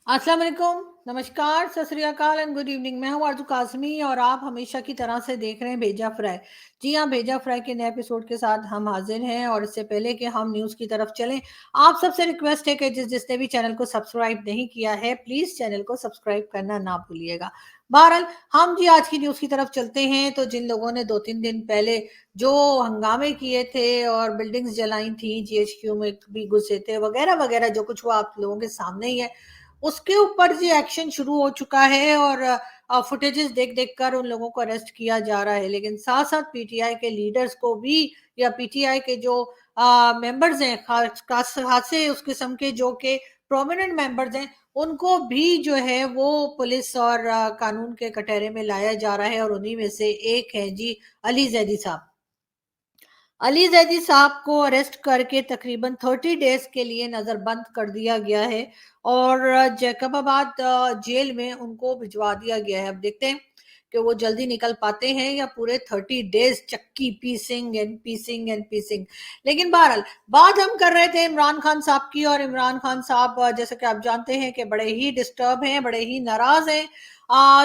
अस्सलाम वालेकुम, नमस्कार, सत श्री अकाल एंड गुड इवनिंग। मैं हूँ आरज़ू काज़मी और आप हमेशा की तरह से देख रहे हैं भेजा फ्राई। जी हाँ, भेजा फ्राई के नए एपिसोड के साथ हम हाज़िर हैं और इससे पहले कि हम न्यूज़ की तरफ चलें, आप सबसे रिक्वेस्ट है कि जिसने भी चैनल को सब्सक्राइब नहीं किया है, प्लीज़ चैनल को सब्सक्राइब करना ना भूलिएगा। बहरहाल, हम जी आज की न्यूज़ की तरफ चलते हैं, तो जिन लोगों ने 2-3 दिन पहले जो हंगामे किए थे और बिल्डिंग्स जलाई थी, जीएचक्यू में भी घुसे थे, वगैरह-वगैरह जो कुछ हुआ आप लोगों के सामने ही है। उसके ऊपर जी एक्शन शुरू हो चुका है और फुटेजेस देख-देख कर उन लोगों को अरेस्ट किया जा रहा है। लेकिन साथ-साथ पीटीआई के लीडर्स को भी या पीटीआई के जो मेंबर्स हैं खासे उस किस्म के जो कि प्रोमिनेंट मेंबर्स हैं, उनको भी जो है वो पुलिस और कानून के कटघरे में लाया जा रहा है और उन्हीं में से एक हैं जी अली ज़ैदी साहब। अली जैदी साहब को अरेस्ट करके तकरीबन 30 डेज के लिए नज़रबंद कर दिया गया है और जैकबाबाद जेल में उनको भिजवा दिया गया है। अब देखते हैं कि वो जल्दी निकल पाते हैं या पूरे 30 डेज चक्की पीसिंग एंड पीसिंग एंड पीसिंग। लेकिन बहरहाल, बात हम कर रहे थे इमरान खान साहब की और इमरान खान साहब जैसे कि आप जानते हैं कि बड़े ही डिस्टर्ब हैं, बड़े ही नाराज़ हैं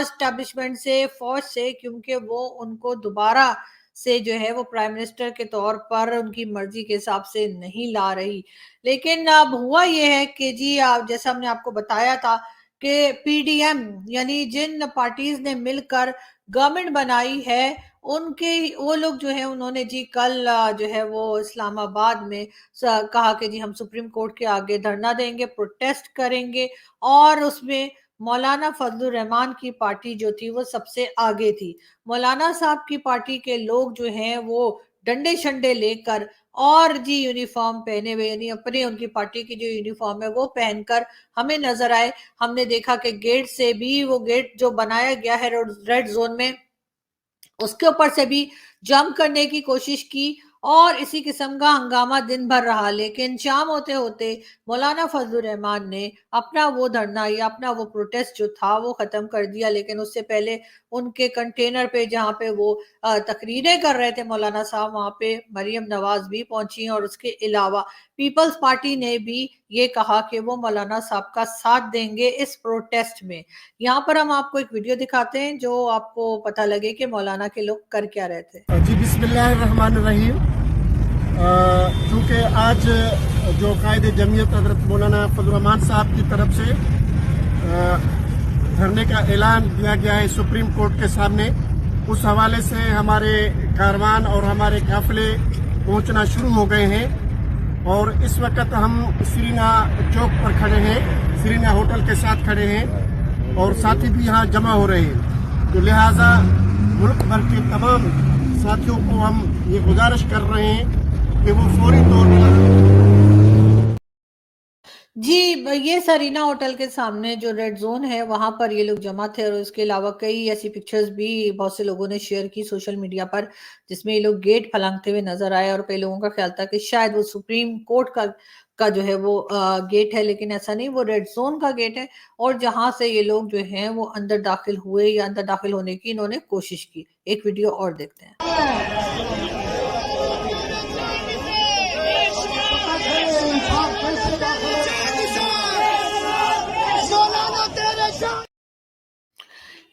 एस्टेब्लिशमेंट से, फौज से, क्योंकि वो उनको दोबारा से जो है वो प्राइम मिनिस्टर के तौर पर उनकी मर्जी के हिसाब से नहीं ला रही। लेकिन अब हुआ ये है कि जी जैसा हमने आपको बताया था कि पीडीएम यानी जिन पार्टीज ने मिलकर गवर्नमेंट बनाई है, उनके वो लोग जो है उन्होंने जी कल जो है वो इस्लामाबाद में कहा कि जी हम सुप्रीम कोर्ट के आगे धरना देंगे, प्रोटेस्ट करेंगे और उसमें मौलाना फजलुर रहमान की पार्टी जो थी वो सबसे आगे थी। मौलाना साहब की पार्टी के लोग जो हैं वो डंडे-शंडे लेकर और जी यूनिफ़ॉर्म पहने हुए यानी अपनी उनकी पार्टी की जो यूनिफ़ॉर्म है वो पहनकर हमें नज़र आए। हमने देखा कि गेट से भी वो गेट जो बनाया गया है रेड ज़ोन में उसके ऊपर से भी जंप करने की कोशिश की और इसी किस्म का हंगामा दिन भर रहा। लेकिन शाम होते-होते मौलाना फजलुर रहमान ने अपना वो धरना या अपना वो प्रोटेस्ट जो था वो ख़त्म कर दिया। लेकिन उससे पहले उनके कंटेनर पे जहाँ पे वो तकरीरें कर रहे थे मौलाना साहब, वहाँ पे मरियम नवाज़ भी पहुँची और उसके अलावा पीपल्स पार्टी ने भी ये कहा कि वो मौलाना साहब का साथ देंगे इस प्रोटेस्ट में। यहाँ पर हम आपको एक वीडियो दिखाते हैं जो आपको पता लगे कि मौलाना के लोग कर क्या रहे थे। जी बिस्मिल्लाहिर्रहमानिर्रहीम। चूँकि आज जो कायदे जमीयत हज़रत मौलाना फजलुर रहमान साहब की तरफ से धरने का ऐलान दिया गया है सुप्रीम कोर्ट के सामने, उस हवाले से हमारे कारवान और हमारे काफिले पहुंचना शुरू हो गए हैं और इस वक्त हम सीरीना चौक पर खड़े हैं, सीरीना होटल के साथ खड़े हैं और साथी भी यहाँ जमा हो रहे हैं। तो लिहाजा मुल्क भर के तमाम साथियों को हम ये गुजारिश कर रहे हैं कि वो फौरी तौर पर जी, ये सरीना होटल के सामने जो रेड ज़ोन है, वहाँ पर ये लोग जमा थे और इसके अलावा कई ऐसी पिक्चर्स भी बहुत से लोगों ने शेयर की सोशल मीडिया पर, जिसमें ये लोग गेट फलांगते हुए नज़र आए और कई लोगों का ख़्याल था कि शायद वो सुप्रीम कोर्ट का जो है वो गेट है, लेकिन ऐसा नहीं, वो रेड ज़ोन का गेट है और जहाँ से ये लोग जो हैं वो अंदर दाखिल हुए या अंदर दाखिल होने की इन्होंने कोशिश की। एक वीडियो और देखते हैं।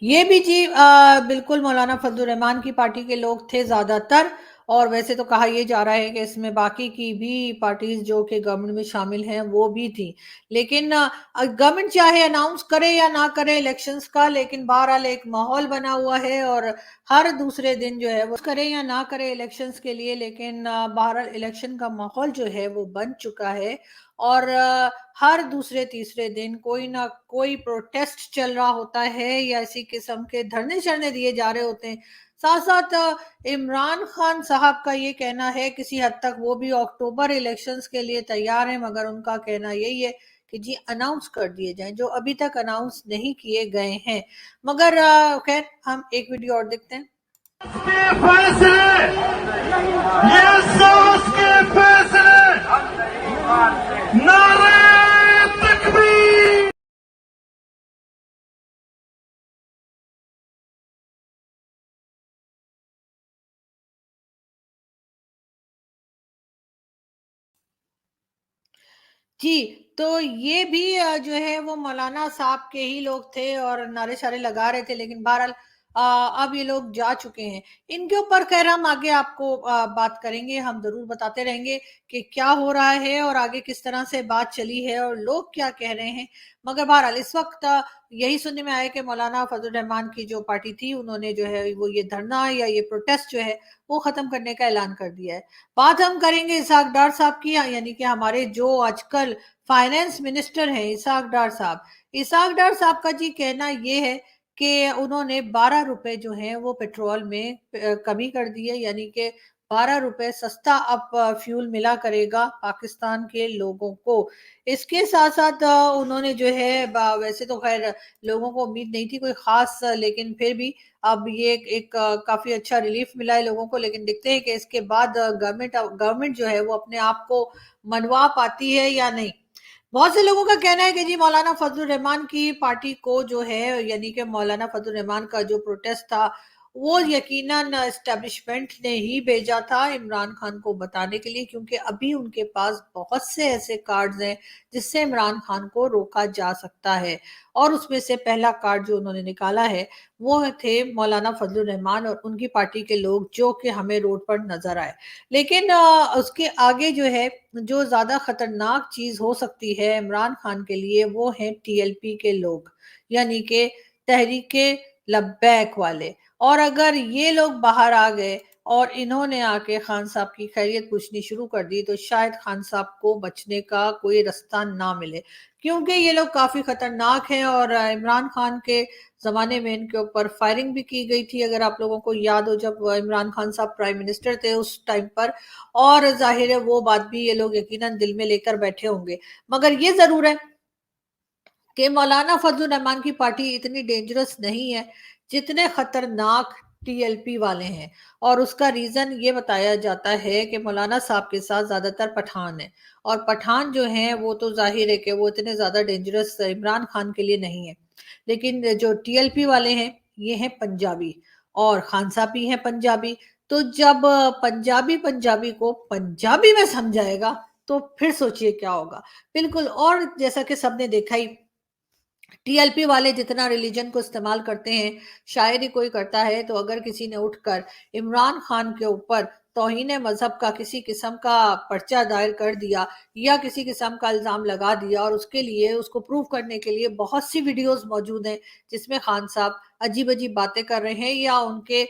ये भी जी बिल्कुल मौलाना फजलुर रहमान की पार्टी के लोग थे ज़्यादातर और वैसे तो कहा ये जा रहा है कि इसमें बाकी की भी पार्टीज़ जो कि गवर्नमेंट में शामिल हैं वो भी थी। लेकिन गवर्नमेंट चाहे अनाउंस करे या ना करे इलेक्शंस का, लेकिन बहरहाल एक माहौल बना हुआ है और हर दूसरे दिन जो है वो करे या ना करे इलेक्शंस के लिए, लेकिन बहरहाल इलेक्शन का माहौल जो है वो बन चुका है और हर दूसरे तीसरे दिन कोई ना कोई प्रोटेस्ट चल रहा होता है या इसी किस्म के धरने-शरने दिए जा रहे होते हैं। साथ-साथ इमरान खान साहब का ये कहना है किसी हद तक वो भी अक्टूबर इलेक्शंस के लिए तैयार हैं, मगर उनका कहना यही है कि जी अनाउंस कर दिए जाएँ, जो अभी तक अनाउंस नहीं किए गए हैं। मगर खैर हम एक वीडियो और देखते हैं। जी, तो ये भी जो है वो मौलाना साहब के ही लोग थे और नारे शारे लगा रहे थे, लेकिन बहरहाल अब ये लोग जा चुके हैं। इनके ऊपर खैर हम आगे आपको बात करेंगे, हम ज़रूर बताते रहेंगे कि क्या हो रहा है और आगे किस तरह से बात चली है और लोग क्या कह रहे हैं। मगर बहरहाल इस वक़्त यही सुनने में आया कि मौलाना फज़लुर रहमान की जो पार्टी थी, उन्होंने जो है वो ये धरना या ये प्रोटेस्ट जो है, वो ख़त्म करने का ऐलान कर दिया है। बात हम करेंगे इसहाक डार साहब की, यानी कि हमारे जो आजकल फाइनेंस मिनिस्टर हैं इसहाक डार साहब। इसहाक डार साहब का जी कहना ये है कि उन्होंने 12 रुपए जो हैं वो पेट्रोल में कमी कर दी है, यानी कि 12 रुपए सस्ता अब फ्यूल मिला करेगा पाकिस्तान के लोगों को। इसके साथ साथ उन्होंने जो है वैसे तो खैर लोगों को उम्मीद नहीं थी कोई खास, लेकिन फिर भी अब ये एक काफी अच्छा रिलीफ मिला है लोगों को, लेकिन देखते हैं कि इसके बाद गवर्नमेंट गवर्नमेंट जो है वो अपने आप को मनवा पाती है या नहीं। बहुत से लोगों का कहना है कि जी मौलाना फजलुर रहमान की पार्टी को जो है, यानी कि मौलाना फजलुर रहमान का जो प्रोटेस्ट था वो यकीनन एस्टेब्लिशमेंट ने ही भेजा था इमरान खान को बताने के लिए, क्योंकि अभी उनके पास बहुत से ऐसे कार्ड्स हैं जिससे इमरान खान को रोका जा सकता है। और उसमें से पहला कार्ड जो उन्होंने निकाला है वो थे मौलाना फजलुर रहमान और उनकी पार्टी के लोग जो कि हमें रोड पर नजर आए। लेकिन उसके आगे जो है जो ज्यादा खतरनाक चीज हो सकती है इमरान खान के लिए वो है टीएलपी के लोग, यानी कि तहरीके लब्बैक वाले। और अगर ये लोग बाहर आ गए और इन्होंने आके खान साहब की खैरियत पूछनी शुरू कर दी तो शायद खान साहब को बचने का कोई रास्ता ना मिले, क्योंकि ये लोग काफी खतरनाक हैं। और इमरान खान के जमाने में इनके ऊपर फायरिंग भी की गई थी, अगर आप लोगों को याद हो, जब इमरान खान साहब प्राइम मिनिस्टर थे उस टाइम पर। और जाहिर है वो बात भी ये लोग यकीनन दिल में लेकर बैठे होंगे। मगर ये जरूर है कि मौलाना फजलुर रहमान की पार्टी इतनी डेंजरस नहीं है जितने खतरनाक टीएलपी वाले हैं। और उसका रीजन ये बताया जाता है कि मौलाना साहब के साथ ज्यादातर पठान है, और पठान जो हैं वो तो जाहिर है कि वो इतने ज्यादा डेंजरस इमरान खान के लिए नहीं है। लेकिन जो टीएलपी वाले हैं ये हैं पंजाबी, और खान साहब भी हैं पंजाबी। तो जब पंजाबी पंजाबी को पंजाबी में समझाएगा तो फिर सोचिए क्या होगा। बिल्कुल। और जैसा कि सबने देखा ही, टीएलपी वाले जितना रिलीजन को इस्तेमाल करते हैं, शायद ही कोई करता है। तो अगर किसी ने उठकर इमरान खान के ऊपर तौहीन मजहब का किसी किस्म का पर्चा दायर कर दिया या किसी किस्म का इल्जाम लगा दिया, और उसके लिए उसको प्रूव करने के लिए बहुत सी वीडियोस मौजूद हैं जिसमें खान साहब अजीब अजीब बातें कर रहे हैं या उनके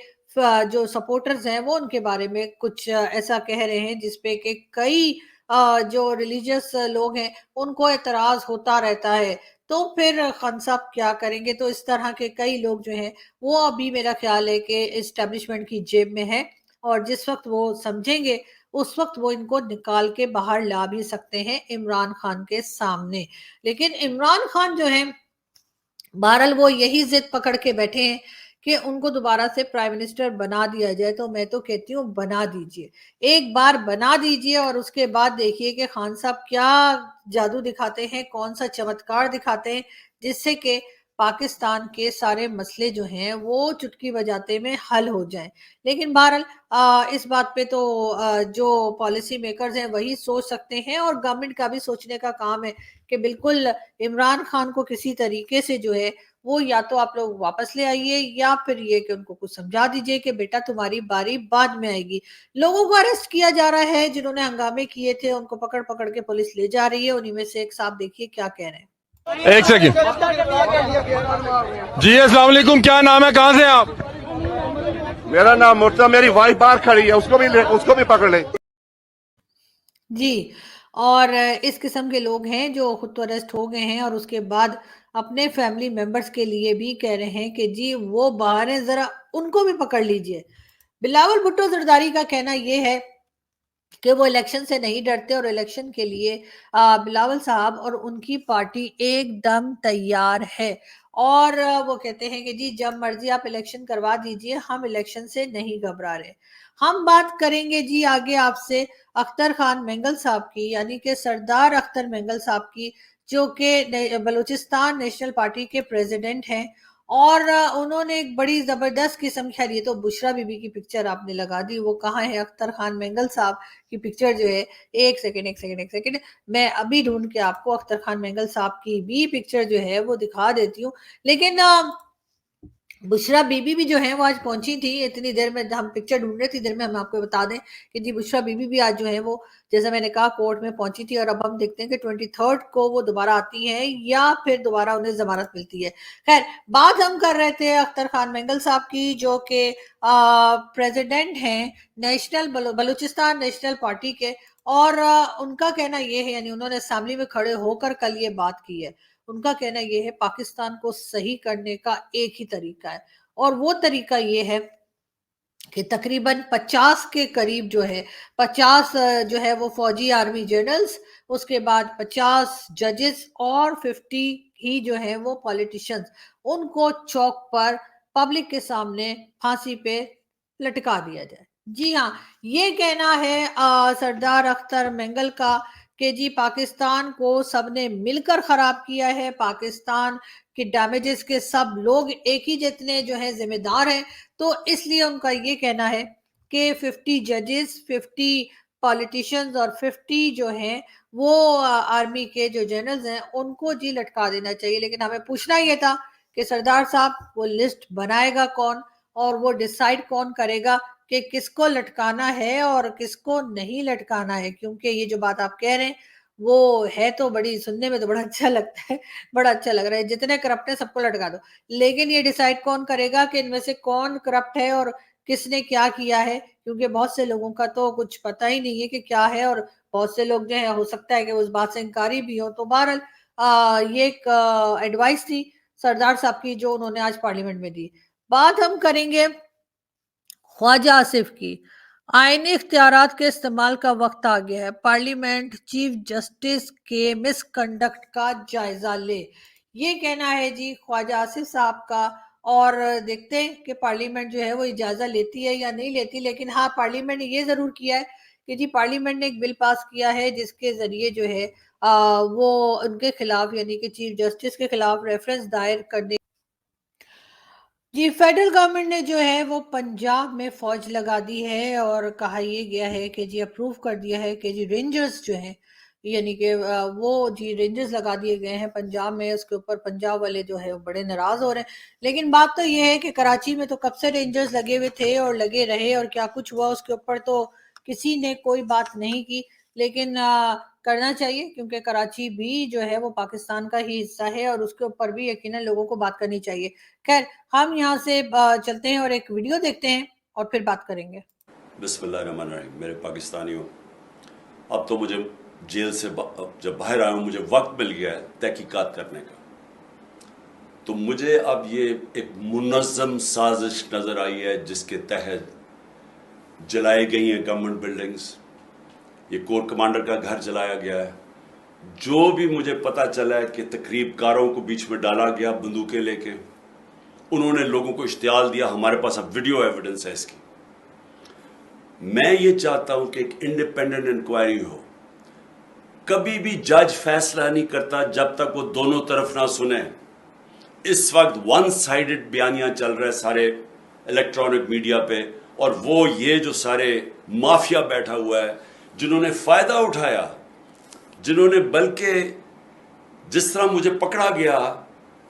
जो सपोर्टर्स हैं वो उनके बारे में कुछ ऐसा कह रहे हैं जिसपे कि कई जो रिलीजियस लोग हैं उनको एतराज होता रहता है, तो फिर खान साहब क्या करेंगे। तो इस तरह के कई लोग जो हैं वो अभी मेरा ख्याल है कि एस्टेब्लिशमेंट की जेब में है, और जिस वक्त वो समझेंगे उस वक्त वो इनको निकाल के बाहर ला भी सकते हैं इमरान खान के सामने। लेकिन इमरान खान जो है बहरहाल वो यही जिद पकड़ के बैठे हैं कि उनको दोबारा से प्राइम मिनिस्टर बना दिया जाए। तो मैं तो कहती हूँ बना दीजिए, एक बार बना दीजिए, और उसके बाद देखिए कि खान साहब क्या जादू दिखाते हैं, कौन सा चमत्कार दिखाते हैं जिससे कि पाकिस्तान के सारे मसले जो हैं वो चुटकी बजाते में हल हो जाएं। लेकिन बहरहाल इस बात पे तो जो पॉलिसी मेकर्स हैं वही सोच सकते हैं, और गवर्नमेंट का भी सोचने का काम है कि बिल्कुल इमरान खान को किसी तरीके से जो है वो या तो आप लोग वापस ले आइए, या फिर ये कि उनको कुछ समझा दीजिए कि बेटा तुम्हारी बारी बाद में आएगी। लोगों को अरेस्ट किया जा रहा है जिन्होंने हंगामे किए थे, उनको पकड़ पकड़ के पुलिस ले जा रही है। उन्हीं में से एक साहब देखिए क्या कह रहे हैं। एक सेकंड जी, अस्सलाम वालेकुम, क्या नाम है, कहाँ से हैं आप? मेरा नाम मुर्तजा, मेरी वाइफ बाहर खड़ी है, उसको भी पकड़ ले जी। और इस किस्म के लोग हैं जो खुद तो अरेस्ट हो गए हैं और उसके बाद अपने फैमिली मेंबर्स के लिए भी कह रहे हैं कि जी वो बाहर हैं, जरा उनको भी पकड़ लीजिए। बिलावल भुट्टो जरदारी का कहना यह है कि वो इलेक्शन से नहीं डरते और इलेक्शन के लिए बिलावल साहब और उनकी पार्टी एकदम तैयार है। और वो कहते हैं कि जी जब मर्जी आप इलेक्शन करवा दीजिए, हम इलेक्शन से नहीं घबरा रहे। हम बात करेंगे जी आगे आपसे अख्तर खान मेंगल साहब की, यानी कि सरदार अख्तर मेंगल साहब की, जो कि बलूचिस्तान नेशनल पार्टी के प्रेसिडेंट हैं। اور उन्होंने एक बड़ी जबरदस्त किस्म, खैर ये तो बुशरा बीबी की पिक्चर आपने लगा दी, वो कहाँ है अख्तर खान मेंगल साहब की पिक्चर जो है, एक सेकंड मैं अभी ढूंढ के आपको अख्तर खान मेंगल साहब की भी पिक्चर जो है वो दिखा देती हूँ। लेकिन बुशरा बीबी भी जो है वो आज पहुंची थी, इतनी देर में हम पिक्चर ढूंढ रहे थी, देर में हम आपको बता दें कि जी बुशरा बीबी भी आज जो है वो, जैसा मैंने कहा, कोर्ट में पहुंची थी। और अब हम देखते हैं कि 23 को वो दोबारा आती हैं या फिर दोबारा उन्हें जमानत मिलती है। खैर, बात हम कर रहे थे अख्तर खान मेंगल साहब की, जो कि प्रेसिडेंट हैं नेशनल बलूचिस्तान नेशनल पार्टी के। और उनका कहना ये है, यानी उन्होंने असेंबली में खड़े होकर कल ये बात की है, उनका कहना ये है पाकिस्तान को सही करने का एक ही तरीका है, और वो तरीका ये है कि तकरीबन 50 के करीब जो है, 50 जो है वो फौजी आर्मी जनरल्स, उसके बाद 50 जजेस और 50 ही जो है वो पॉलिटिशियंस, उनको चौक पर पब्लिक के सामने फांसी पे लटका दिया जाए। जी हाँ, ये कहना है सरदार अख्तर मेंगल का कि जी पाकिस्तान को सबने मिलकर खराब किया है, पाकिस्तान के डैमेजेस के सब लोग एक ही जितने जो है जिम्मेदार हैं। तो इसलिए उनका ये कहना है कि 50 जजेस, 50 पॉलिटिशियंस और 50 जो हैं वो आर्मी के जो जनरल्स हैं उनको जी लटका देना चाहिए। लेकिन हमें पूछना ये था कि सरदार साहब वो लिस्ट बनाएगा कौन, और वो डिसाइड कौन करेगा कि किसको लटकाना है और किसको नहीं लटकाना है। क्योंकि ये जो बात आप कह रहे हैं वो है तो बड़ी, सुनने में तो बड़ा अच्छा लगता है, बड़ा अच्छा लग रहा है, जितने करप्ट है सबको लटका दो। लेकिन ये डिसाइड कौन करेगा कि इनमें से कौन करप्ट है और किसने क्या किया है, क्योंकि बहुत से लोगों का तो कुछ पता ही नहीं है कि क्या है, और बहुत से लोग जो है हो सकता है कि उस बात से इनकारी भी हो। तो बहरहाल ये एक एडवाइस थी सरदार साहब की जो उन्होंने आज पार्लियामेंट में दी। बात हम करेंगे ख्वाजा आसिफ की। आईनी इख्तियारात के इस्तेमाल का वक्त आ गया है, पार्लियामेंट चीफ जस्टिस के मिसकंडक्ट का जायजा ले, ये कहना है जी ख्वाजा आसिफ साहब का। और देखते हैं कि पार्लियामेंट जो है वो इजाज़ा लेती है या नहीं लेती। लेकिन हाँ, पार्लियामेंट ने ये ज़रूर किया है कि जी पार्लियामेंट ने एक बिल पास किया है जिसके ज़रिए जो है वो उनके खिलाफ, यानी कि चीफ जस्टिस के खिलाफ रेफरेंस दायर करने जी, फेडरल गवर्नमेंट ने जो है वो पंजाब में फौज लगा दी है, और कहा ये गया है कि जी अप्रूव कर दिया है कि जी रेंजर्स जो हैं, यानी कि वो जी रेंजर्स लगा दिए गए हैं पंजाब में। उसके ऊपर पंजाब वाले जो है वो बड़े नाराज हो रहे हैं। लेकिन बात तो ये है कि कराची में तो कब से रेंजर्स लगे हुए थे और लगे रहे, और क्या कुछ हुआ उसके ऊपर तो किसी ने कोई बात नहीं की। लेकिन करना चाहिए, क्योंकि कराची भी जो है वो पाकिस्तान का ही हिस्सा है, और उसके ऊपर भी यकीनन लोगों को बात करनी चाहिए। खैर, हम यहाँ से चलते हैं और एक वीडियो देखते हैं और फिर बात करेंगे। बिस्मिल्लाहिर्रहमानिर्रहीम। मेरे पाकिस्तानियों, अब तो मुझे जेल से जब बाहर आया हूँ, मुझे वक्त मिल गया है तहकीकात करने का। तो मुझे अब ये एक मुनज़्ज़म साजिश नज़र आई है जिसके तहत जलाई गई हैं गवर्नमेंट बिल्डिंग्स, ये कोर कमांडर का घर जलाया गया है। जो भी मुझे पता चला है कि तकरीबकारों को बीच में डाला गया बंदूकें लेके, उन्होंने लोगों को इश्तियाल दिया। हमारे पास अब वीडियो एविडेंस है इसकी। मैं ये चाहता हूं कि एक इंडिपेंडेंट इंक्वायरी हो। कभी भी जज फैसला नहीं करता जब तक वो दोनों तरफ ना सुने। इस वक्त वन साइडेड बयानियां चल रहे सारे इलेक्ट्रॉनिक मीडिया पे, और वो ये जो सारे माफिया बैठा हुआ है जिन्होंने फायदा उठाया, जिन्होंने बल्कि जिस तरह मुझे पकड़ा गया,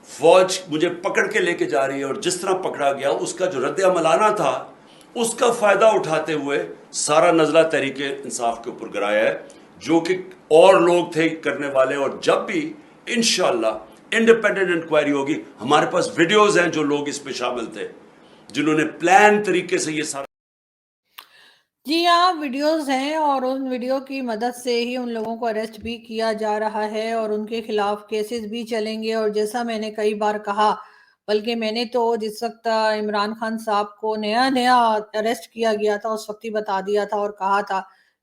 फौज मुझे पकड़ के लेके जा रही है, और जिस तरह पकड़ा गया उसका जो रद्द अमल आना था उसका फायदा उठाते हुए सारा नजला तहरीक इंसाफ के ऊपर गिराया है, जो कि और लोग थे करने वाले। और जब भी इंशाल्लाह इंडिपेंडेंट इंक्वायरी होगी, हमारे पास वीडियोस हैं जो लोग इस पे शामिल थे, जिन्होंने प्लान तरीके से ये सारा। जी हाँ, वीडियोस हैं, और उन वीडियो की मदद से ही उन लोगों को अरेस्ट भी किया जा रहा है, और उनके खिलाफ केसेस भी चलेंगे। और जैसा मैंने कई बार कहा, बल्कि मैंने तो जिस वक्त इमरान खान साहब को नया नया अरेस्ट किया गया था उस वक्त ही बता दिया था और कहा था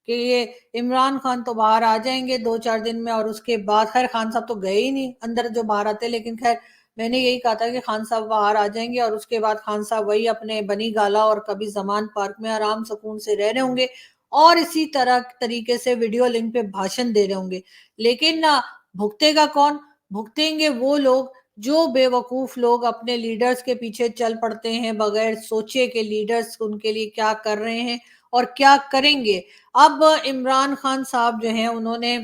कि ये इमरान खान तो बाहर आ जाएंगे 2-4 दिन में। और उसके बाद खैर खान साहब तो गए ही नहीं अंदर जो बाहर आते, लेकिन खैर मैंने यही कहा था कि खान साहब बाहर आ जाएंगे, और उसके बाद खान साहब वही अपने बनी गाला और कभी जमान पार्क में आराम सुकून से रह रहे होंगे, और इसी तरह तरीके से वीडियो लिंक पे भाषण दे रहे होंगे। लेकिन ना भुगतेगा कौन? भुगतेंगे वो लोग جو بیوقوف لوگ اپنے لیڈرز کے پیچھے چل پڑتے ہیں بغیر سوچے کہ لیڈرز ان کے لیے کیا کر رہے ہیں اور کیا کریں گے. اب عمران خان صاحب جو ہیں انہوں نے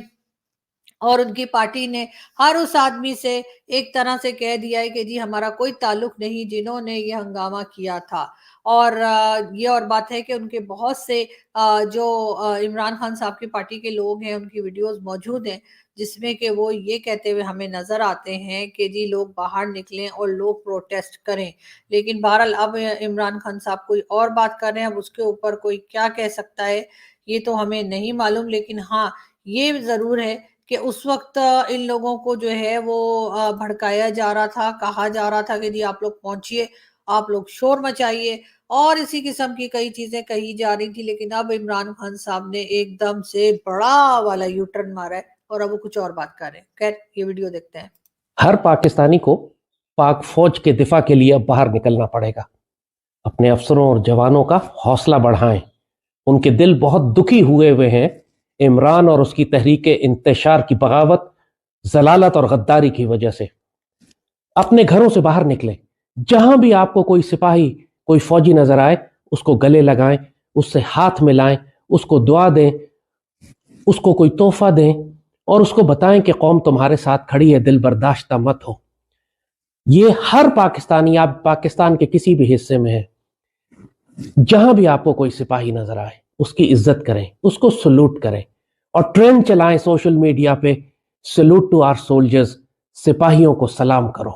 اور ان کی پارٹی نے ہر اس آدمی سے ایک طرح سے کہہ دیا ہے کہ جی ہمارا کوئی تعلق نہیں جنہوں نے یہ ہنگامہ کیا تھا. اور یہ اور بات ہے کہ ان کے بہت سے جو عمران خان صاحب کی پارٹی کے لوگ ہیں ان کی ویڈیوز موجود ہیں جس میں کہ وہ یہ کہتے ہوئے ہمیں نظر آتے ہیں کہ جی لوگ باہر نکلیں اور لوگ پروٹیسٹ کریں. لیکن بہرحال اب عمران خان صاحب کوئی اور بات کر رہے ہیں, اب اس کے اوپر کوئی کیا کہہ سکتا ہے یہ تو ہمیں نہیں معلوم. لیکن ہاں یہ ضرور ہے کہ اس وقت ان لوگوں کو جو ہے وہ بھڑکایا جا رہا تھا, کہا جا رہا تھا کہ جی آپ لوگ پہنچیے, آپ لوگ شور مچائیے, اور اسی قسم کی کئی چیزیں کہی جا رہی تھی. لیکن اب عمران خان صاحب نے ایک دم سے بڑا والا یو ٹرن مارا ہے اور اب وہ کچھ اور بات کر رہے ہیں. خیر یہ ویڈیو دیکھتے ہیں. ہر پاکستانی کو پاک فوج کے دفاع کے لیے اب باہر نکلنا پڑے گا. اپنے افسروں اور جوانوں کا حوصلہ بڑھائیں. ان کے دل بہت دکھی ہوئے ہیں عمران اور اس کی تحریک انتشار کی بغاوت, ضلالت اور غداری کی وجہ سے. اپنے گھروں سے باہر نکلیں. جہاں بھی آپ کو کوئی سپاہی, کوئی فوجی نظر آئے اس کو گلے لگائیں, اس سے ہاتھ ملائیں, اس کو دعا دیں, اس کو کوئی تحفہ دیں اور اس کو بتائیں کہ قوم تمہارے ساتھ کھڑی ہے, دل برداشتہ مت ہو. یہ ہر پاکستانی, آپ پاکستان کے کسی بھی حصے میں ہیں, جہاں بھی آپ کو کوئی سپاہی نظر آئے اس کی عزت کریں, اس کو سلوٹ کریں اور ٹرینڈ چلائیں سوشل میڈیا پہ, سلوٹ ٹو آر سولجرز, سپاہیوں کو سلام کرو.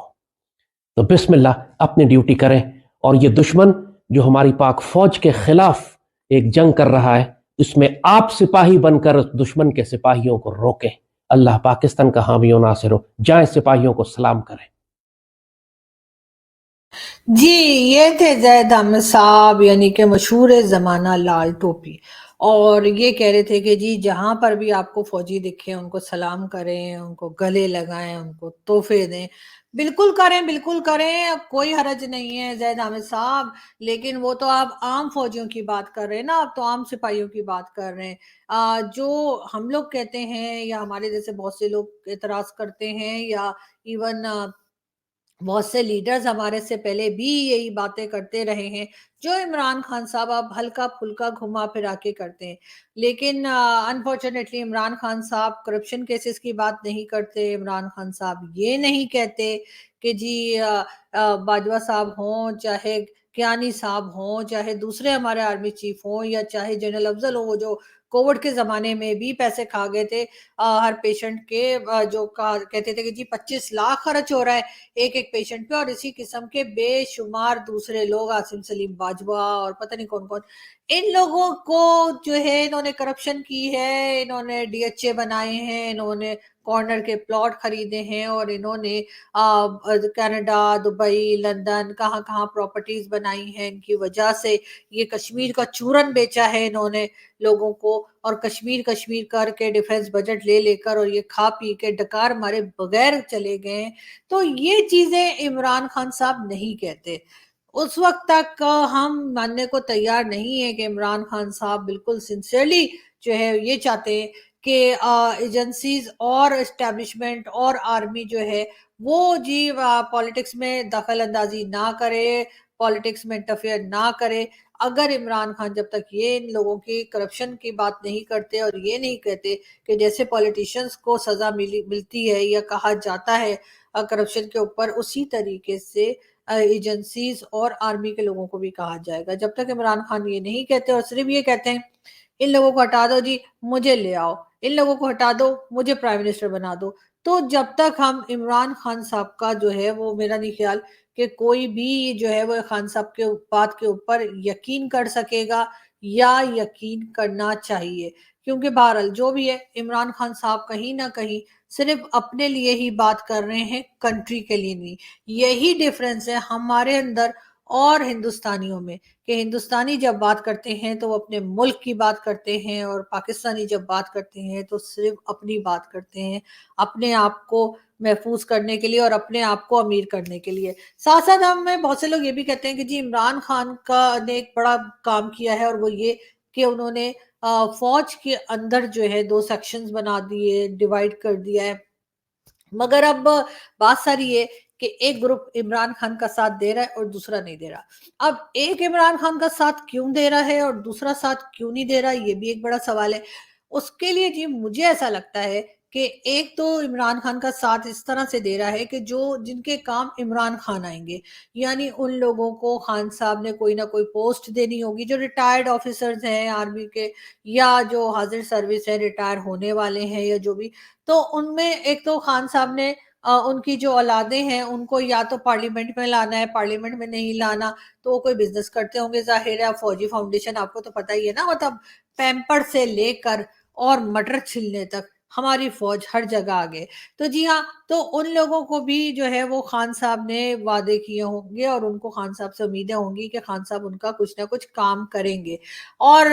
تو بسم اللہ اپنی ڈیوٹی کریں اور یہ دشمن جو ہماری پاک فوج کے خلاف ایک جنگ کر رہا ہے اس میں آپ سپاہی بن کر دشمن کے سپاہیوں کو روکیں. اللہ پاکستان کا حامی و ناصر ہو. جائیں سپاہیوں کو سلام کریں. جی یہ تھے زید احمد صاحب, یعنی کہ مشہور زمانہ لال ٹوپی, اور یہ کہہ رہے تھے کہ جی جہاں پر بھی آپ کو فوجی دکھیں ان کو سلام کریں, ان کو گلے لگائیں, ان کو تحفے دیں. بالکل کریں, بالکل کریں, اب کوئی حرج نہیں ہے زید احمد صاحب. لیکن وہ تو آپ عام فوجیوں کی بات کر رہے ہیں نا, آپ تو عام سپاہیوں کی بات کر رہے ہیں. جو ہم لوگ کہتے ہیں یا ہمارے جیسے بہت سے لوگ اعتراض کرتے ہیں یا ایون بہت سے لیڈرز ہمارے سے پہلے بھی یہی باتیں کرتے رہے ہیں جو عمران خان صاحب اب ہلکا پھلکا گھما پھرا کے کرتے ہیں. لیکن انفارچونیٹلی عمران خان صاحب کرپشن کیسز کی بات نہیں کرتے. عمران خان صاحب یہ نہیں کہتے کہ جی باجوہ صاحب ہوں, چاہے کیانی صاحب ہوں, چاہے دوسرے ہمارے آرمی چیف ہوں, یا چاہے جنرل افضل ہوں, وہ جو کووڈ کے زمانے میں بھی پیسے کھا گئے تھے ہر پیشنٹ کے, جو کہتے تھے کہ جی 25 لاکھ خرچ ہو رہا ہے ایک ایک پیشنٹ پہ, اور اسی قسم کے بے شمار دوسرے لوگ, عاصم سلیم باجوہ اور پتہ نہیں کون کون, ان لوگوں کو جو ہے انہوں نے کرپشن کی ہے, انہوں نے ڈی ایچ اے بنائے ہیں, انہوں نے کارنر کے پلاٹ خریدے ہیں, اور انہوں نے کینیڈا, دبئی, لندن, کہاں کہاں پراپرٹیز بنائی ہیں. ان کی وجہ سے یہ کشمیر کا چورن بیچا ہے انہوں نے لوگوں کو, اور کشمیر کشمیر کر کے ڈیفنس بجٹ لے لے کر, اور یہ کھا پی کے ڈکار مارے بغیر چلے گئے ہیں. تو یہ چیزیں عمران خان صاحب نہیں کہتے. اس وقت تک ہم ماننے کو تیار نہیں ہے کہ عمران خان صاحب بالکل سنسیئرلی جو ہے یہ چاہتے ہیں کہ ایجنسیز اور اسٹیبلشمنٹ اور آرمی جو ہے وہ جی پالیٹکس میں دخل اندازی نہ کرے, پالیٹکس میں انٹرفیئر نہ کرے. اگر عمران خان جب تک یہ ان لوگوں کی کرپشن کی بات نہیں کرتے اور یہ نہیں کہتے کہ جیسے پولیٹیشنز کو سزا ملتی ہے یا کہا جاتا ہے کرپشن کے اوپر, اسی طریقے سے ایجنسیز اور آرمی کے لوگوں کو بھی کہا جائے گا. جب تک عمران خان یہ نہیں کہتے اور صرف یہ کہتے ہیں ان لوگوں کو ہٹا دو جی, مجھے لے آؤ, ان لوگوں کو ہٹا دو, مجھے پرائم منسٹر بنا دو, تو جب تک ہم عمران خان صاحب کا جو ہے وہ, میرا نہیں خیال کہ کوئی بھی جو ہے وہ خان صاحب کے بات کے اوپر یقین کر سکے گا یا یقین کرنا چاہیے. کیونکہ بہرحال جو بھی ہے عمران خان صاحب کہیں نہ کہیں صرف اپنے لیے ہی بات کر رہے ہیں, کنٹری کے لیے نہیں. یہی ڈیفرنس ہے ہمارے اندر اور ہندوستانیوں میں, کہ ہندوستانی جب بات کرتے ہیں تو وہ اپنے ملک کی بات کرتے ہیں, اور پاکستانی جب بات کرتے ہیں تو صرف اپنی بات کرتے ہیں, اپنے آپ کو محفوظ کرنے کے لیے اور اپنے آپ کو امیر کرنے کے لیے. ساتھ ساتھ ہمیں بہت سے لوگ یہ بھی کہتے ہیں کہ جی عمران خان نے ایک بڑا کام کیا ہے, اور وہ یہ کہ انہوں نے فوج کے اندر جو ہے 2 سیکشنز بنا دیے, ڈیوائیڈ کر دیا ہے. مگر اب بات ساری یہ کہ ایک گروپ عمران خان کا ساتھ دے رہا ہے اور دوسرا نہیں دے رہا۔ اب ایک عمران خان کا ساتھ کیوں دے رہا ہے اور دوسرا ساتھ کیوں نہیں دے رہا، یہ بھی ایک بڑا سوال ہے۔ اس کے لیے جی مجھے ایسا لگتا ہے کہ ایک تو عمران خان کا ساتھ اس طرح سے دے رہا ہے کہ جن کے کام عمران خان آئیں گے، یعنی ان لوگوں کو خان صاحب نے کوئی نہ کوئی پوسٹ دینی ہوگی، جو ریٹائرڈ آفیسرز ہیں آرمی کے یا جو حاضر سروس ہے، ریٹائر ہونے والے ہیں یا جو بھی، تو ان میں ایک تو خان صاحب نے ان کی جو اولادیں ہیں ان کو یا تو پارلیمنٹ میں لانا ہے، پارلیمنٹ میں نہیں لانا تو وہ کوئی بزنس کرتے ہوں گے ظاہر ہے۔ فوجی فاؤنڈیشن آپ کو تو پتہ ہی ہے نا، مطلب پیمپر سے لے کر اور مٹر چھلنے تک ہماری فوج ہر جگہ آگے۔ تو جی ہاں، تو ان لوگوں کو بھی جو ہے وہ خان صاحب نے وعدے کیے ہوں گے اور ان کو خان صاحب سے امیدیں ہوں گی کہ خان صاحب ان کا کچھ نہ کچھ کام کریں گے۔ اور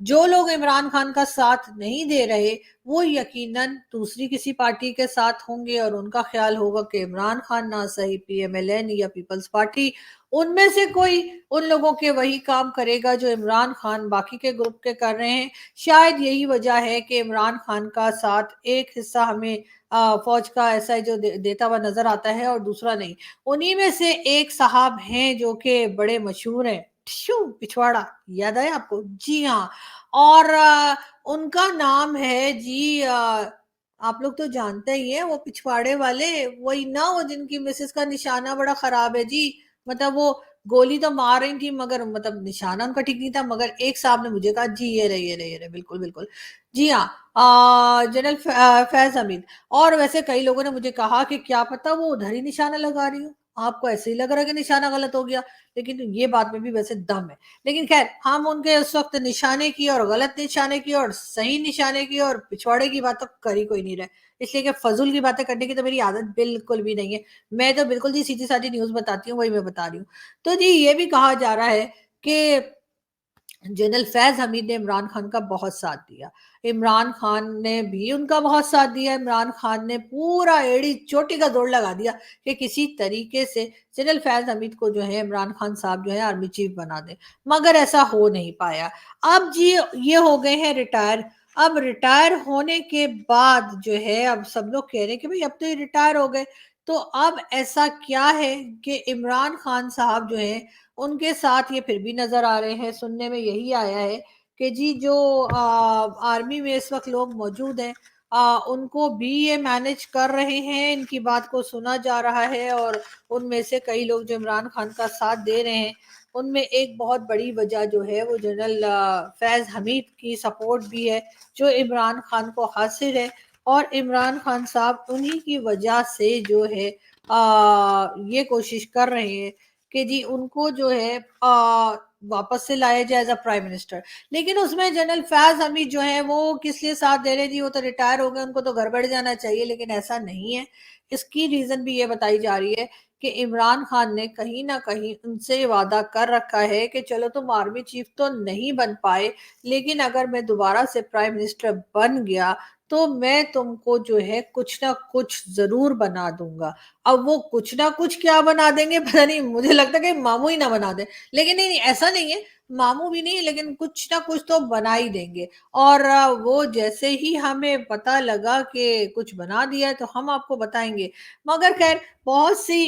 جو لوگ عمران خان کا ساتھ نہیں دے رہے وہ یقیناً دوسری کسی پارٹی کے ساتھ ہوں گے، اور ان کا خیال ہوگا کہ عمران خان نہ صحیح پی ایم ایل این یا پیپلز پارٹی، ان میں سے کوئی ان لوگوں کے وہی کام کرے گا جو عمران خان باقی کے گروپ کے کر رہے ہیں۔ شاید یہی وجہ ہے کہ عمران خان کا ساتھ ایک حصہ ہمیں فوج کا ایسا ہے جو دیتا ہوا نظر آتا ہے اور دوسرا نہیں۔ انہی میں سے ایک صاحب ہیں جو کہ بڑے مشہور ہیں، پچھواڑا، یاد آیا آپ کو؟ جی ہاں، اور ان کا نام ہے جی آپ لوگ تو جانتے ہی ہیں، وہ پچھواڑے والے وہی نا، وہ جن کی مسز کا نشانہ بڑا خراب ہے جی، مطلب وہ گولی تو مار رہی تھی مگر مطلب نشانہ ان کا ٹھیک نہیں تھا، مگر ایک صاحب نے مجھے کہا جی یہ رہے بالکل بالکل، جی ہاں، جنرل فیض حمید۔ اور ویسے کئی لوگوں نے مجھے کہا کہ کیا پتا وہ ادھر ہی نشانہ لگا رہی ہوں، آپ کو ایسے ہی لگ رہا ہے کہ نشانہ غلط ہو گیا، لیکن یہ بات میں بھی ویسے دم ہے۔ لیکن خیر، ہم ان کے اس وقت نشانے کی اور غلط نشانے کی اور صحیح نشانے کی اور پچھواڑے کی بات تو کر ہی کوئی نہیں رہے، اس لیے کہ فضول کی باتیں کرنے کی تو میری عادت بالکل بھی نہیں ہے، میں تو بالکل جی سیدھی سادھی نیوز بتاتی ہوں، وہی میں بتا رہی ہوں۔ تو جی یہ بھی کہا جا رہا ہے کہ جنرل فیض حمید نے عمران خان کا بہت ساتھ دیا، عمران خان نے بھی ان کا بہت ساتھ دیا، عمران خان نے پورا ایڑی چوٹی کا زور لگا دیا کہ کسی طریقے سے جنرل فیض حمید کو جو ہے عمران خان صاحب جو ہے آرمی چیف بنا دیں، مگر ایسا ہو نہیں پایا۔ اب جی یہ ہو گئے ہیں ریٹائر، اب ریٹائر ہونے کے بعد جو ہے اب سب لوگ کہہ رہے ہیں کہ بھئی اب تو یہ ریٹائر ہو گئے، تو اب ایسا کیا ہے کہ عمران خان صاحب جو ہیں ان کے ساتھ یہ پھر بھی نظر آ رہے ہیں، سننے میں یہی آیا ہے کہ جی جو آرمی میں اس وقت لوگ موجود ہیں ان کو بھی یہ مینج کر رہے ہیں، ان کی بات کو سنا جا رہا ہے، اور ان میں سے کئی لوگ جو عمران خان کا ساتھ دے رہے ہیں ان میں ایک بہت بڑی وجہ جو ہے وہ جنرل فیض حمید کی سپورٹ بھی ہے جو عمران خان کو حاصل ہے، اور عمران خان صاحب انہی کی وجہ سے جو ہے یہ کوشش کر رہے ہیں کہ جی ان کو جو ہے واپس سے لایا جائے ایز اے پرائم منسٹر۔ لیکن اس میں جنرل فیض حمید جو ہے وہ کس لیے ساتھ دے رہے جی، وہ تو ریٹائر ہو گئے، ان کو تو گھر بیٹھ جانا چاہیے، لیکن ایسا نہیں ہے۔ اس کی ریزن بھی یہ بتائی جا رہی ہے کہ عمران خان نے کہیں نہ کہیں ان سے وعدہ کر رکھا ہے کہ چلو تم آرمی چیف تو نہیں بن پائے، لیکن اگر میں دوبارہ سے پرائم منسٹر بن گیا تو میں تم کو جو ہے کچھ نہ کچھ ضرور بنا دوں گا۔ اب وہ کچھ نہ کچھ کیا بنا دیں گے پتہ نہیں، مجھے لگتا ہے کہ ماموں ہی نہ بنا دیں، لیکن نہیں ایسا نہیں ہے، ماموں بھی نہیں، لیکن کچھ نہ کچھ تو بنا ہی دیں گے۔ اور وہ جیسے ہی ہمیں پتہ لگا کہ کچھ بنا دیا ہے تو ہم آپ کو بتائیں گے، مگر خیر بہت سی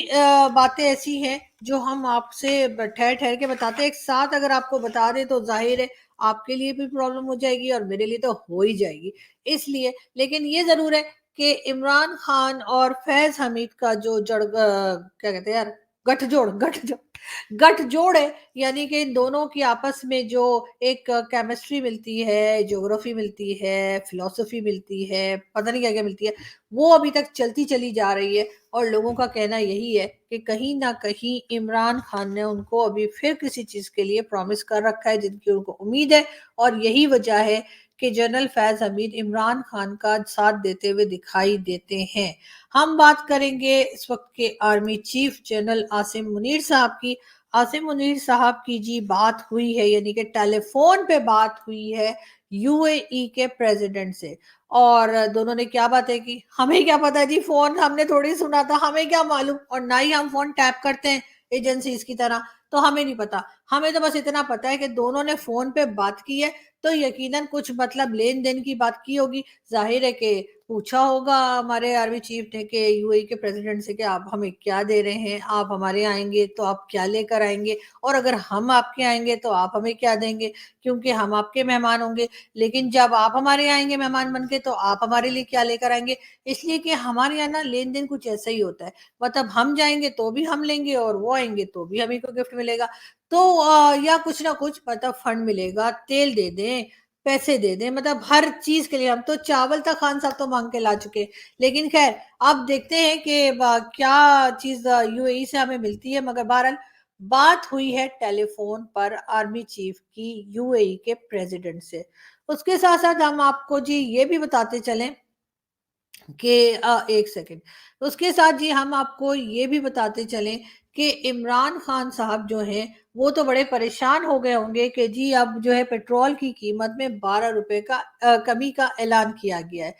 باتیں ایسی ہیں جو ہم آپ سے ٹھہر ٹھہر کے بتاتے ہیں، ایک ساتھ اگر آپ کو بتا دیں تو ظاہر ہے آپ کے لیے بھی پرابلم ہو جائے گی اور میرے لیے تو ہو ہی جائے گی، اس لیے لیکن یہ ضرور ہے کہ عمران خان اور فیض حمید کا جو کیا کہتے ہیں یار، گٹھ جوڑ ہے، یعنی کہ ان دونوں کی آپس میں جو ایک کیمسٹری ملتی ہے، جغرافی ملتی ہے، فلسفی ملتی ہے، پتہ نہیں کیا کیا ملتی ہے، وہ ابھی تک چلتی چلی جا رہی ہے، اور لوگوں کا کہنا یہی ہے کہ کہیں نہ کہیں عمران خان نے ان کو ابھی پھر کسی چیز کے لیے پرومس کر رکھا ہے جن کی ان کو امید ہے، اور یہی وجہ ہے کہ جنرل فیض حمید عمران خان کا ساتھ دیتے ہوئے دکھائی دیتے ہیں۔ ہم بات کریں گے اس وقت کے army chief general Asim Munir صاحب کی۔ عاصم منیر صاحب کی جی بات ہوئی ہے، یعنی کہ ٹیلی فون پہ بات ہوئی ہے یو اے ای کے پریزیڈنٹ سے، اور دونوں نے کیا باتیں کی ہمیں کیا پتا جی، فون ہم نے تھوڑی سنا تھا، ہمیں کیا معلوم، اور نہ ہی ہم فون ٹیپ کرتے ہیں ایجنسیز کی طرح، تو ہمیں نہیں پتا، ہمیں تو بس اتنا پتا ہے کہ دونوں نے فون پہ بات کی ہے، तो यकीनन कुछ मतलब लेन देन की बात की होगी। जाहिर है कि पूछा होगा हमारे आर्मी चीफ ने कि यूएई के प्रेसिडेंट से कि आप हमें क्या दे रहे हैं, आप हमारे आएंगे तो आप क्या लेकर आएंगे, और अगर हम आपके आएंगे तो आप हमें क्या देंगे, क्योंकि हम आपके मेहमान होंगे। लेकिन जब आप हमारे आएंगे मेहमान बन के तो आप हमारे लिए क्या लेकर आएंगे। इसलिए कि हमारे यहाँ ना लेन देन कुछ ऐसा ही होता है, मतलब हम जाएंगे तो भी हम लेंगे और वो आएंगे तो भी हमें को गिफ्ट मिलेगा। तो या कुछ ना कुछ मतलब फंड मिलेगा, तेल दे दें, पैसे दे दें, मतलब हर चीज के लिए। हम तो चावल तक खान साहब तो मांग के ला चुके, लेकिन खैर अब देखते हैं कि क्या चीज यूएई से हमें मिलती है। मगर बहरहाल बात हुई है टेलीफोन पर आर्मी चीफ की यूएई के प्रेसिडेंट से। उसके साथ साथ हम आपको जी ये भी बताते चलें कि एक सेकंड, उसके साथ जी हम आपको ये भी बताते चलें कि इमरान खान साहब जो हैं वो तो बड़े परेशान हो गए होंगे कि जी अब जो है पेट्रोल की कीमत में 12 रुपए का कमी का ऐलान किया गया है।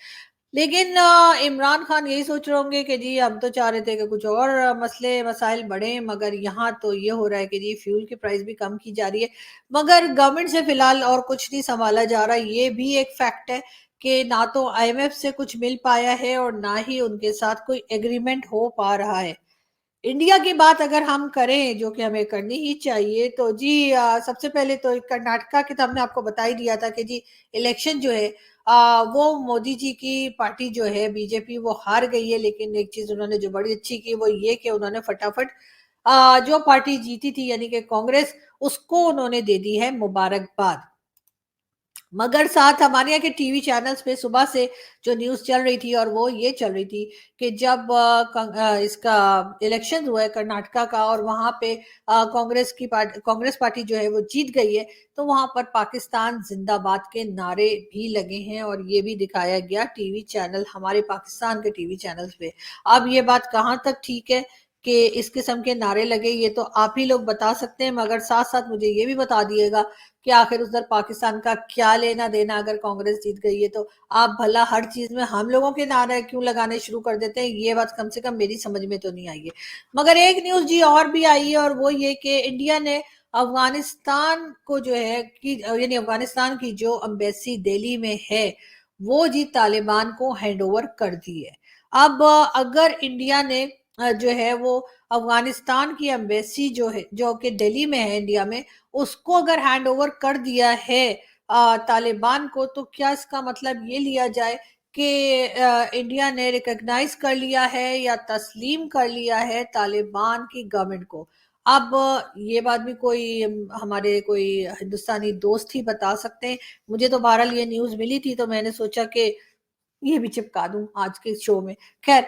लेकिन इमरान खान यही सोच रहे होंगे कि जी हम तो चाह रहे थे कि कुछ और मसले मसाइल बढ़े, मगर यहाँ तो ये हो रहा है कि जी फ्यूल की प्राइस भी कम की जा रही है। मगर गवर्नमेंट से फिलहाल और कुछ नहीं संभाला जा रहा, ये भी एक फैक्ट है कि ना तो आईएमएफ से कुछ मिल पाया है और ना ही उनके साथ कोई एग्रीमेंट हो पा रहा है। इंडिया की बात अगर हम करें, जो कि हमें करनी ही चाहिए, तो जी सबसे पहले तो कर्नाटका के तो हमने आपको बता ही दिया था कि जी इलेक्शन जो है वो मोदी जी की पार्टी जो है बीजेपी वो हार गई है। लेकिन एक चीज उन्होंने जो बड़ी अच्छी की वो ये कि उन्होंने फटाफट जो पार्टी जीती थी यानी कि कांग्रेस, उसको उन्होंने दे दी है मुबारकबाद। मगर साथ हमारे यहाँ के टीवी चैनल्स पे सुबह से जो न्यूज़ चल रही थी और वो ये चल रही थी कि जब इसका इलेक्शन हुआ है कर्नाटका का और वहां पे कांग्रेस पार्टी जो है वो जीत गई है, तो वहां पर पाकिस्तान जिंदाबाद के नारे भी लगे हैं और ये भी दिखाया गया टीवी चैनल, हमारे पाकिस्तान के टीवी चैनल्स पे। अब ये बात कहाँ तक ठीक है कि इस किस्म के नारे लगे, ये तो आप ही लोग बता सकते हैं। मगर साथ साथ मुझे ये भी बता दिएगा कि आखिर उधर पाकिस्तान का क्या लेना देना अगर कांग्रेस जीत गई है तो। आप भला हर चीज में हम लोगों के नारे क्यों लगाने शुरू कर देते हैं, ये बात कम से कम मेरी समझ में तो नहीं आई है। मगर एक न्यूज जी और भी आई है और वो ये कि इंडिया ने अफगानिस्तान को जो है कि यानी अफगानिस्तान की जो एम्बेसी दिल्ली में है वो जी तालिबान को हैंड ओवर कर दी है। अब अगर इंडिया ने जो है वो अफगानिस्तान की एम्बेसी जो है जो कि दिल्ली में है इंडिया में, उसको अगर हैंड ओवर कर दिया है तालिबान को, तो क्या इसका मतलब ये लिया जाए कि इंडिया ने रिकॉग्नाइज कर लिया है या तस्लीम कर लिया है तालिबान की गवर्नमेंट को। अब ये बात भी कोई हमारे कोई हिंदुस्तानी दोस्त ही बता सकते हैं। मुझे तो बहरहाल ये न्यूज मिली थी तो मैंने सोचा कि ये भी चिपका दूं आज के शो में। खैर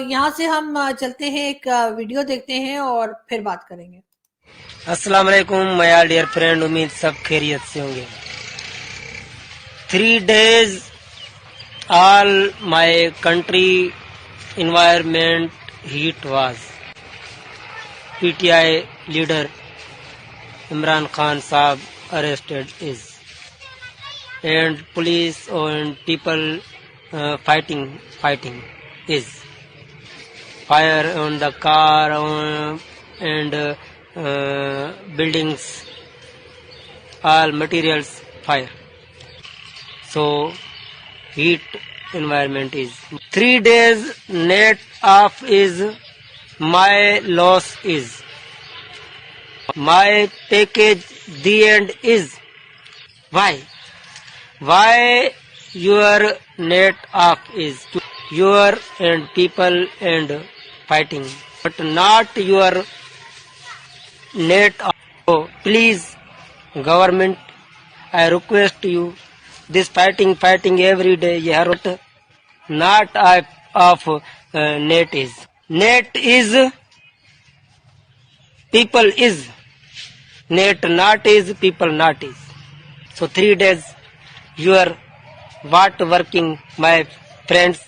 यहाँ से हम चलते हैं, एक वीडियो देखते हैं और फिर बात करेंगे। अस्सलाम वालेकुम माय डियर फ्रेंड, उम्मीद सब खैरियत से होंगे। 3 days all my country environment heat was. PTI leader Imran Khan Saab arrested is, and police and people fighting is. Fire on the car and buildings, all materials fire. So heat environment is. 3 days net off is my loss is. My package the end is. Why your net off is your and people and fighting, but not your net off. So please government, I request you, this fighting every day, not of net is people is, net not is people not is. So 3 days you are what working my friends.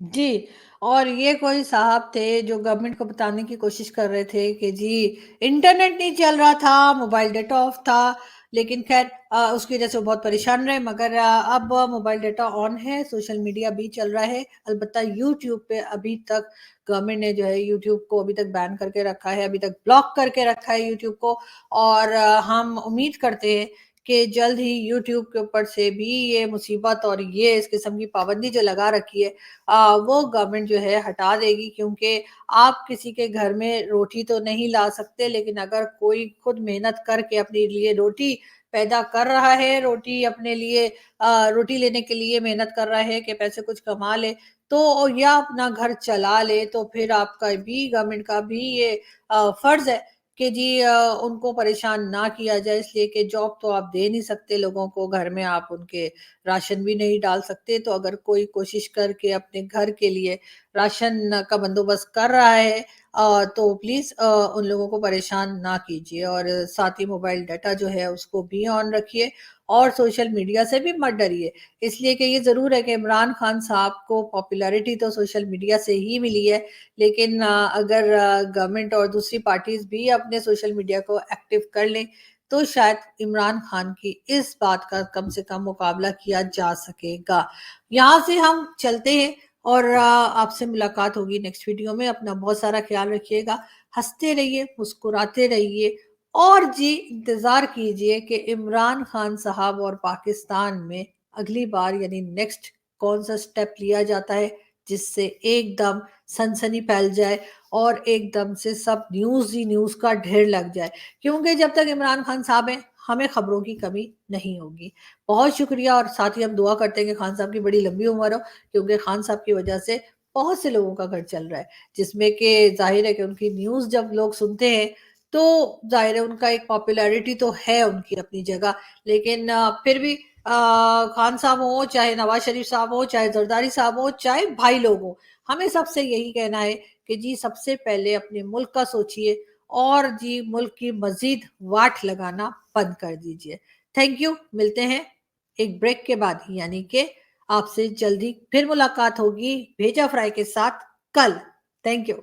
जी, और ये कोई साहब थे जो government को बताने की कोशिश कर रहे थे कि जी इंटरनेट नहीं चल रहा था, मोबाइल डेटा ऑफ था, لیکن خیر اس کی وجہ سے وہ بہت پریشان رہے. مگر اب موبائل ڈیٹا آن ہے, سوشل میڈیا بھی چل رہا ہے. البتہ یوٹیوب پہ ابھی تک گورنمنٹ نے جو ہے یوٹیوب کو ابھی تک بین کر کے رکھا ہے, ابھی تک بلاک کر کے رکھا ہے یوٹیوب کو. اور ہم امید کرتے ہیں کہ جلد ہی یوٹیوب کے اوپر سے بھی یہ مصیبت اور یہ اس قسم کی پابندی جو لگا رکھی ہے وہ گورنمنٹ جو ہے ہٹا دے گی. کیونکہ آپ کسی کے گھر میں روٹی تو نہیں لا سکتے, لیکن اگر کوئی خود محنت کر کے اپنے لیے روٹی پیدا کر رہا ہے, روٹی اپنے لیے روٹی لینے کے لیے محنت کر رہا ہے کہ پیسے کچھ کما لے تو یا اپنا گھر چلا لے, تو پھر آپ کا بھی گورنمنٹ کا بھی یہ فرض ہے کہ جی ان کو پریشان نہ کیا جائے. اس لیے کہ جاب تو آپ دے نہیں سکتے لوگوں کو, گھر میں آپ ان کے راشن بھی نہیں ڈال سکتے. تو اگر کوئی کوشش کر کے اپنے گھر کے لیے راشن کا بندوبست کر رہا ہے تو پلیز ان لوگوں کو پریشان نہ کیجیے. اور ساتھ ہی موبائل ڈیٹا جو ہے اس کو بھی آن رکھیے اور سوشل میڈیا سے بھی مت ڈریے. اس لیے کہ یہ ضرور ہے کہ عمران خان صاحب کو پاپولیرٹی تو سوشل میڈیا سے ہی ملی ہے, لیکن اگر گورنمنٹ اور دوسری پارٹیز بھی اپنے سوشل میڈیا کو ایکٹیو کر لیں تو شاید عمران خان کی اس بات کا کم سے کم مقابلہ کیا جا سکے گا. یہاں سے ہم چلتے ہیں اور آپ سے ملاقات ہوگی نیکسٹ ویڈیو میں. اپنا بہت سارا خیال رکھیے گا, ہنستے رہیے, مسکراتے رہیے اور جی انتظار کیجئے کہ عمران خان صاحب اور پاکستان میں اگلی بار یعنی نیکسٹ کون سا سٹیپ لیا جاتا ہے جس سے ایک دم سنسنی پھیل جائے اور ایک دم سے سب نیوز ہی نیوز کا ڈھیر لگ جائے. کیونکہ جب تک عمران خان صاحب ہیں ہمیں خبروں کی کمی نہیں ہوگی. بہت شکریہ, اور ساتھ ہی ہم دعا کرتے ہیں کہ خان صاحب کی بڑی لمبی عمر ہو, کیونکہ خان صاحب کی وجہ سے بہت سے لوگوں کا گھر چل رہا ہے, جس میں کہ ظاہر ہے کہ ان کی نیوز جب لوگ سنتے ہیں تو ظاہر ہے ان کا ایک پاپولیرٹی تو ہے ان کی اپنی جگہ, لیکن پھر بھی خان صاحب ہوں, چاہے نواز شریف صاحب ہوں, چاہے زرداری صاحب ہوں, چاہے بھائی لوگ ہوں, ہمیں سب سے یہی کہنا ہے کہ جی سب سے پہلے اپنے ملک کا سوچئے اور جی ملک کی مزید واٹ لگانا بند کر دیجئے. Thank you. ملتے ہیں ایک بریک کے بعد, یعنی کہ آپ سے جلدی پھر ملاقات ہوگی بھیجا فرائی کے ساتھ کل. Thank you.